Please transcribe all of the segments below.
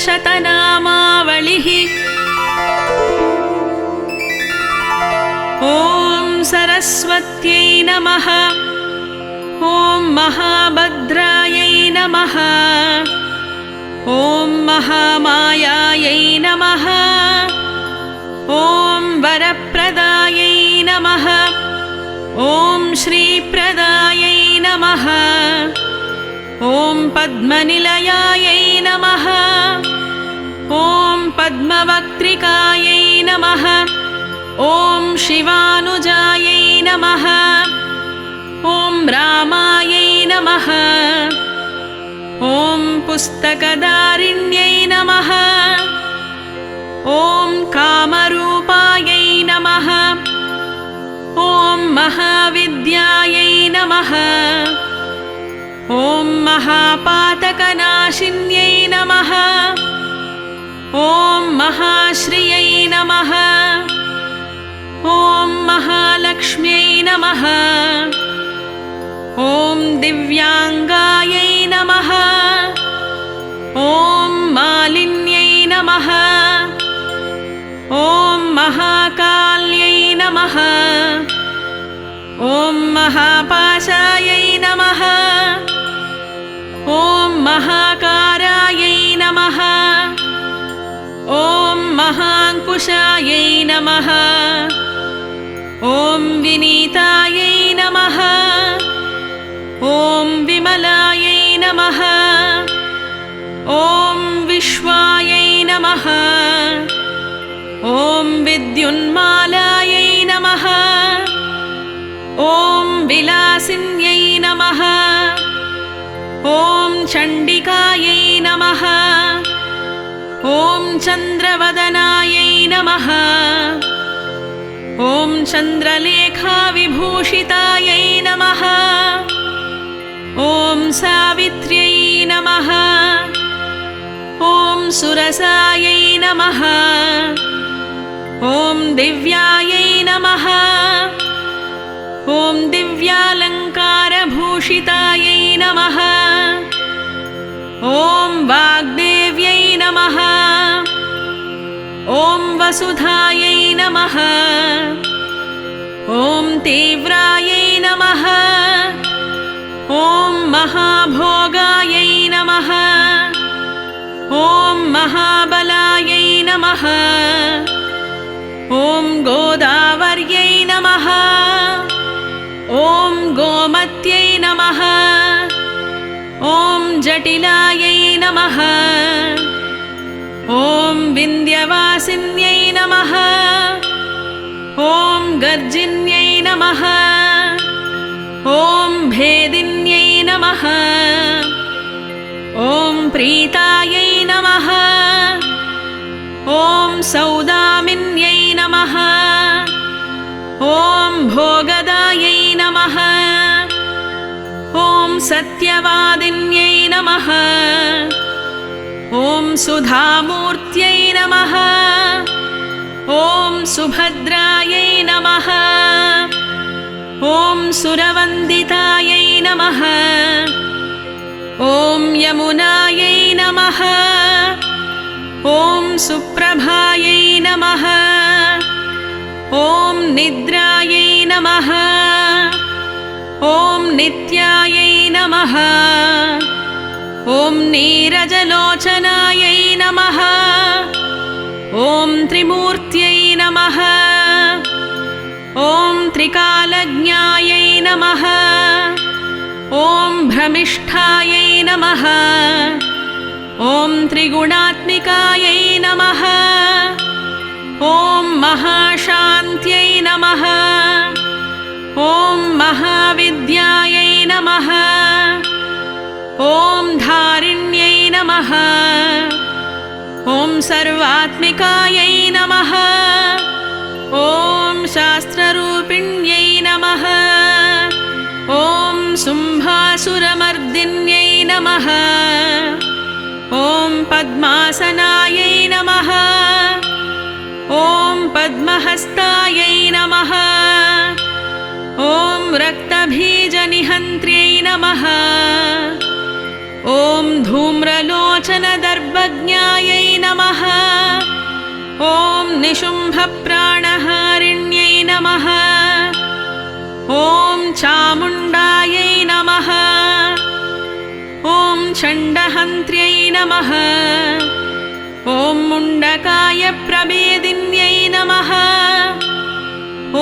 शतनामावलिः। ॐ सरस्वत्यै नमः। ॐ महाभद्रायै नमः। ॐ महामायायै नमः। ॐ वरप्रदायै नमः। ॐ श्रीप्रदायै नमः। ॐ पद्मनिलयायै नमः। ॐ पद्मवक्त्रिकायै नमः। ॐ शिवानुजायै नमः। ॐ रामायै नमः। ॐ पुस्तकदारिण्यै नमः। ॐ कामरूपायै नमः। ॐ महाविद्यायै नमः। ॐ महापातकनाशिन्यै नमः। ॐ महाश्रियै नमः। ॐ महालक्ष्म्यै नमः। ॐ दिव्याङ्गायै नमः। ॐ मालिन्यै नमः। ॐ महाकाल्यै नमः। ॐ महापाशायै नमः। ॐ महाकारायै नमः। ॐ महाङ्कुशायै नमः। ॐ विनीतायै नमः। ॐ विमलायै नमः। ॐ विश्वायै नमः। ॐ विद्युन्मालायै नमः। ॐ विलासिन्यै नमः। ॐ चण्डिकायै नमः। ॐ चन्द्रवदनायै नमः। ॐ चन्द्रलेखाविभूषितायै नमः। ॐ सावित्र्यै नमः। ॐ सुरसायै नमः। ॐ दिव्यायै नमः। ॐ दिव्यालङ्कारभूषितायै नमः। ॐ वाग्देव्यै नमः। ॐ वसुधायै नमः। ॐ तीव्रायै नमः। ॐ महाभोगायै नमः। ॐ महाबलायै नमः। ॐ गोदावर्यै नमः। ॐ गोमत्यै नमः। ॐ जटिलायै नमः। ॐ विन्ध्यवासिन्यै नमः। ॐ गर्जिन्यै नमः। ॐ भेदिन्यै नमः। ॐ प्रीतायै नमः। ॐ सौदामिन्यै नमः। ॐ भोगदायै नमः। ॐ सत्यवादिन्यै नमः। ॐ सुधामूर्त्यै नमः। ॐ सुभद्रायै नमः। ॐ सुरवन्दितायै नमः। ॐ यमुनायै नमः। ॐ सुप्रभायै नमः। ॐ निद्रायै नमः। ॐ नित्यायै नमः। ॐ नीरजलोचनायै नमः। ॐ त्रिमूर्त्यै नमः। ॐ त्रिकालज्ञायै नमः। ॐ भ्रमिष्ठायै नमः। ॐ त्रिगुणात्मिकायै नमः। ॐ महाशान्त्यै नमः। ॐ महाविद्यायै नमः। ॐ धारिण्यै नमः। ॐ सर्वात्मिकायै नमः। ॐ शास्त्ररूपिण्यै नमः। ॐ शुम्भासुरमर्दिन्यै नमः। ॐ पद्मासनायै नमः। ॐ पद्महस्तायै नमः। ॐ रक्तबीजनिहन्त्र्यै नमः। ॐ धूम्रलोचनदर्भज्ञायै नमः। ॐ निशुम्भप्राणहारिण्यै नमः। ॐ चामुण्डायै नमः। ॐ चण्डहन्त्र्यै नमः। ॐ मुण्डकायप्रभेदिन्यै नमः।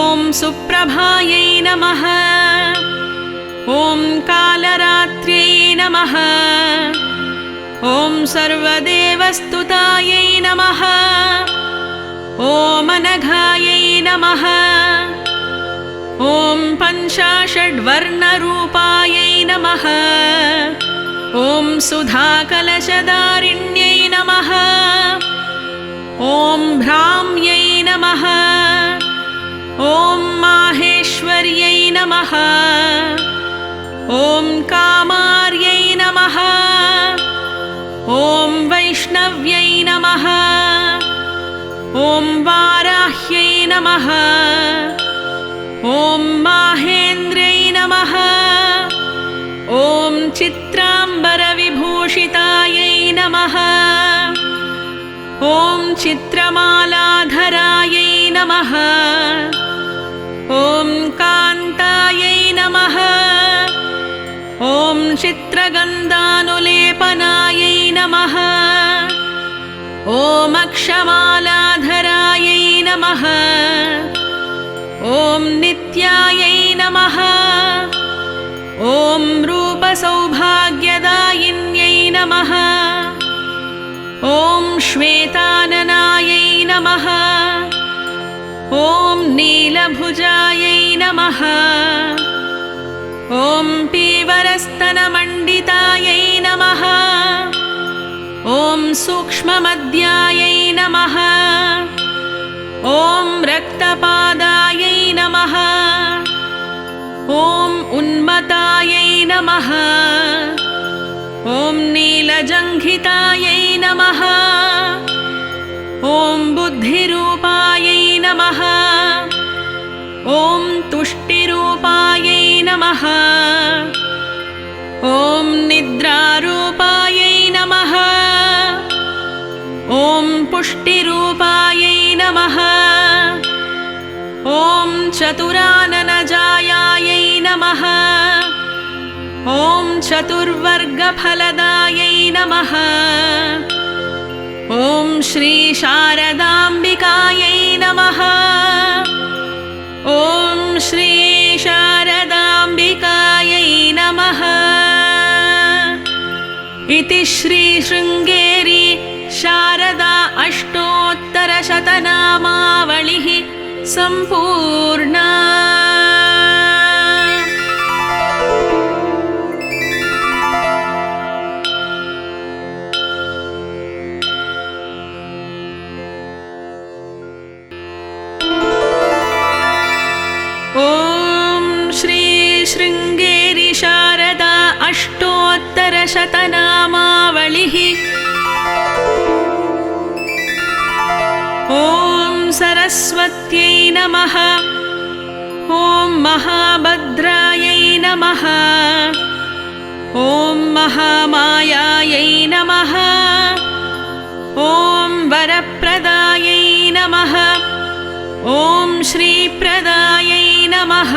ॐ सुप्रभायै नमः। ॐ कालरात्र्यै नमः। ॐ सर्वदेवस्तुतायै नमः। ॐ अनघायै नमः। ॐ पञ्चाषड्वर्णरूपायै नमः। ॐ सुधाकलशधारिण्यै नमः। ॐ भ्राम्यै नमः। ॐ माहेश्वर्यै नमः। ॐ कामार्यै नमः। ॐ वैष्णव्यै नमः। ॐ वाराह्यै नमः। ॐ माहेन्द्र्यै नमः। ॐ चित्राम्बरविभूषितायै नमः। ॐ चित्रमालाधरायै नमः। ॐ कान्तायै नमः। ॐ चित्रगन्धानुलेपनायै नमः। ॐ अक्षमालाधरायै नमः। ॐ नित्यायै नमः। ॐ रूपसौभाग्यदायिन्यै नमः। ॐ श्वेताननायै नमः। ॐ नीलभुजायै नमः। ॐ पीवरस्तनमण्डितायै नमः। ॐ सूक्ष्ममध्यायै नमः। ॐ रक्तपादायै नमः। ॐ उन्मत्तायै नमः। ॐ नीलजङ्घितायै नमः। ॐ बुद्धिरूपायै नमः। ॐ तुष्टिरूपायै नमः। ॐ निद्रारूपायै नमः। ॐ पुष्टिरूपायै नमः। ॐ चतुराननजायायै नमः। ॐ चतुर्वर्गफलदायै नमः। ॐ श्रीशारदाम्बिकायै नमः। ॐ श्रीशारदाम्बिकायै नमः। इति श्रीशृङ्गेरी शारदा अष्टोत्तरशतनामावलिः सम्पूर्णा। ॐ श्री शृङ्गेरी शारदा अष्टोत्तरशतनामावलिः। ॐ सरस्वत्यै नमः। ॐ महाभद्रायै नमः। ॐ महामायायै नमः। ॐ वरप्रदायै नमः। ॐ श्रीप्रदायै नमः।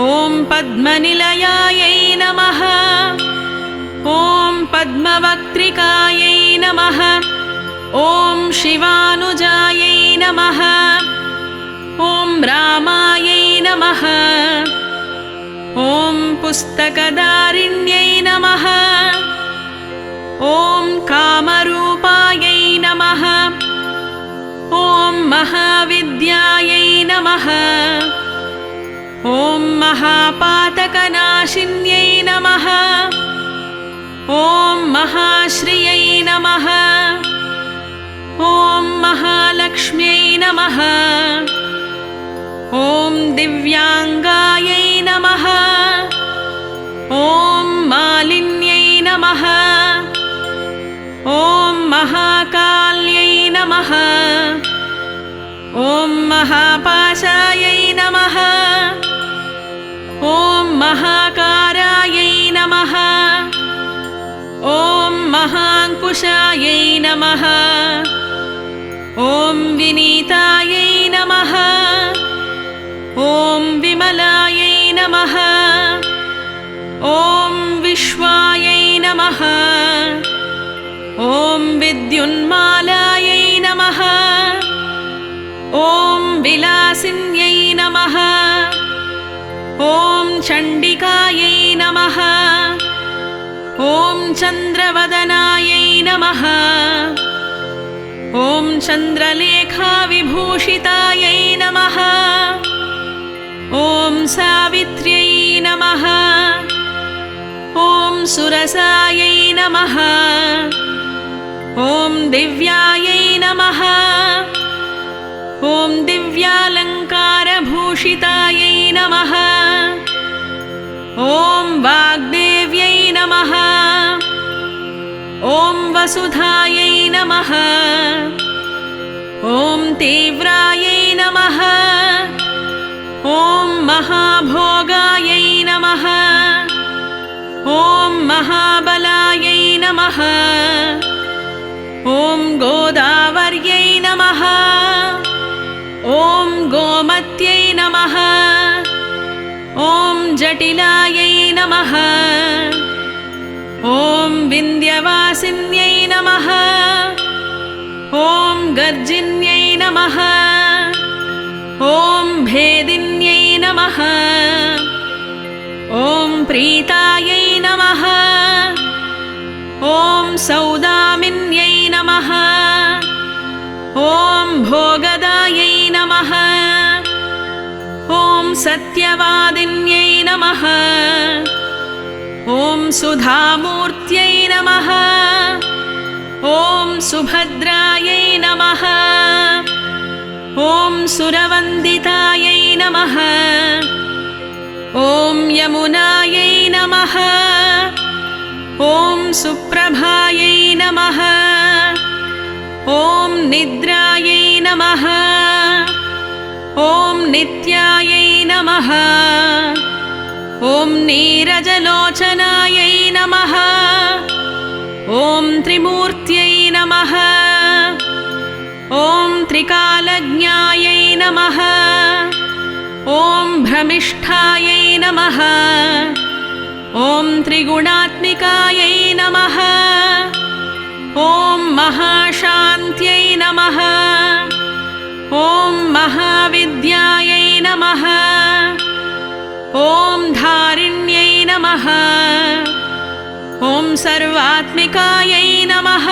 ॐ पद्मनिलयायै नमः। ॐ पद्मवक्त्रिकायै नमः। ॐ शिवानुजायै नमः। ॐ रामायै नमः। ॐ पुस्तकदारिण्यै नमः। ॐ कामरूपायै नमः। ॐ महाविद्यायै नमः। ॐ महापातकनाशिन्यै नमः। ॐ महाश्रियै नमः। ॐ महालक्ष्म्यै नमः। ॐ दिव्याङ्गायै नमः। ॐ मालिन्यै नमः। ॐ महाकाल्यै नमः। ॐ महापाशायै नमः। ॐ महाकारायै नमः। ॐ महाङ्कुशायै नमः। ॐ विनीतायै नमः। ॐ विमलायै नमः। ॐ विश्वायै नमः। ॐ विद्युन्मालायै नमः। ॐ विलासिन्यै नमः। ॐ चण्डिकायै नमः। ॐ चन्द्रवदनायै नमः। ॐ चन्द्रलेखाविभूषितायै नमः। ॐ सावित्र्यै नमः। ॐ सुरसायै नमः। ॐ दिव्यायै नमः। ॐ दिव्यालङ्कारभूषितायै नमः। ॐ वाग्देव्यै नमः। ॐ वसुधायै नमः। ॐ तीव्रायै नमः। ॐ महाभोगायै नमः। ॐ महाबलायै नमः। ॐ गोदावर्यै नमः। ॐ गोमत्यै नमः। ॐ जटिलायै नमः। ॐ विन्ध्यवासिन्यै नमः। ॐ गर्जिन्यै नमः। ॐ भेदिन्यै नमः। ॐ प्रीतायै नमः। ॐ सौदामिन्यै नमः। ॐ भोगदायै नमः। ॐ सत्यवादिन्यै नमः। ॐ सुधामूर्त्यै नमः। ॐ सुभद्रायै नमः। ॐ सुरवन्दितायै नमः। ॐ यमुनायै नमः। ॐ सुप्रभायै नमः। ॐ निद्रायै नमः। ॐ नित्यायै नमः। ॐ नीरजलोचनायै नमः। ॐ त्रिमूर्त्यै नमः। ॐ त्रिकालज्ञायै नमः। ॐ भ्रमिष्ठायै नमः। ॐ त्रिगुणात्मिकायै नमः। ॐ महाशान्त्यै नमः। ॐ महाविद्यायै नमः। ॐ धारिण्यै नमः। ॐ सर्वात्मिकायै नमः।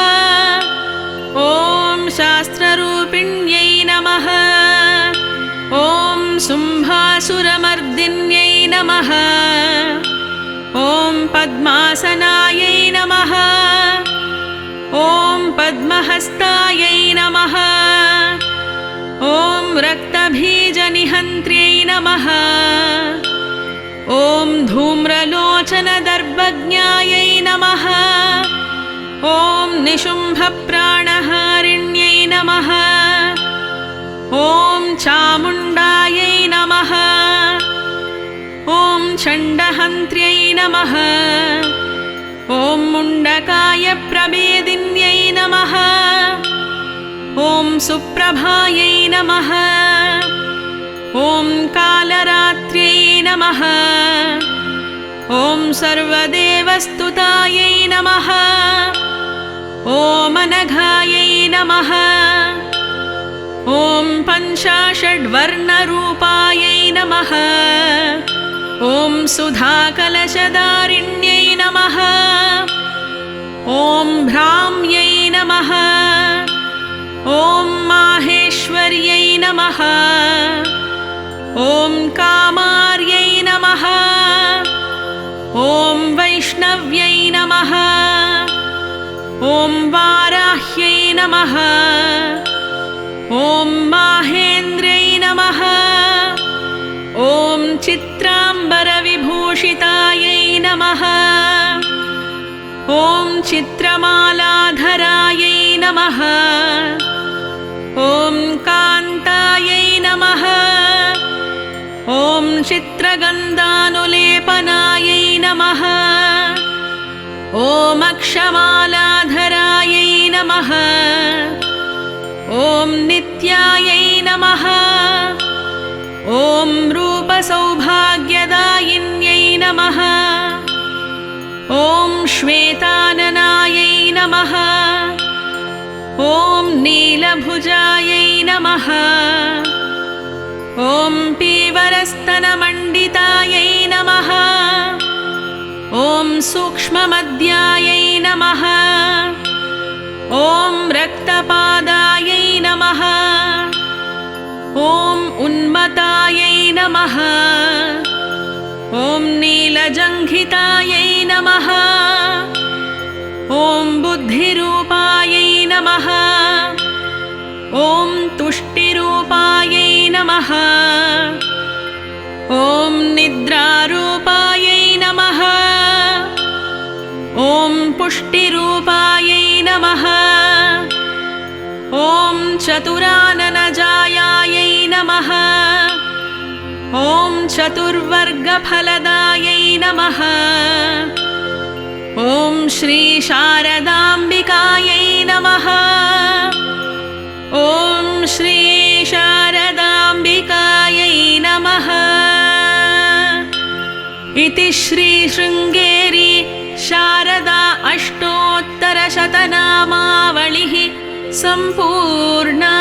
ॐ शास्त्ररूपिण्यै नमः। ॐ शुम्भासुरमर्दिन्यै नमः। ॐ पद्मासनायै नमः। ॐ पद्महस्तायै नमः। ॐ रक्तबीजनिहन्त्र्यै नमः। ॐ धूम्रलोचनदर्भज्ञायै नमः। ॐ निशुम्भप्राणहारिण्यै नमः। ॐ चामुण्डायै नमः। ॐ चण्डहन्त्र्यै नमः। ॐ मुण्डकायप्रभेदिन्यै नमः। ॐ सुप्रभायै नमः। ॐ कालरात्र्यै नमः। ॐ सर्वदेवस्तुतायै नमः। ॐ अनघायै नमः। ॐ पञ्चाषड्वर्णरूपायै नमः। ॐ सुधाकलशधारिण्यै नमः। ॐ भ्राम्यै नमः। ॐ माहेश्वर्यै नमः। ॐ कामार्यै नमः। ॐ वैष्णव्यै नमः। ॐ वाराह्यै नमः। ॐ माहेन्द्र्यै नमः। ॐ चित्राम्बरविभूषितायै नमः। ॐ चित्रमालाधरायै नमः। ॐ कान्तायै नमः। ॐ चित्रगन्धानुलेपनायै नमः। ॐ अक्षमालाधरायै नमः। ॐ नित्यायै नमः। ॐ रूपसौभाग्यदायिन्यै नमः। ॐ श्वेताननायै नमः। ॐ नीलभुजायै नमः। ॐ पीवरस्तनमण्डितायै नमः। ॐ सूक्ष्ममद्यायै नमः। ॐ रक्तपादायै नमः। ॐ उन्मत्तायै नमः। ॐ नीलजङ्घितायै नमः। ॐ बुद्धिरूपायै नमः। ॐ तुष्टिरूपायै नमः। ॐ निद्रारूपायै नमः। ॐ पुष्टिरूपायै नमः। ॐ चतुराननजायायै नमः। ॐ चतुर्वर्गफलदायै नमः। ॐ श्रीशारदाम्बिकायै नमः। ॐ श्रीशारदाम्बिकायै नमः। इति श्रीशृङ्गेरी शारदा अष्टोत्तरशतनामावलिः सम्पूर्णा।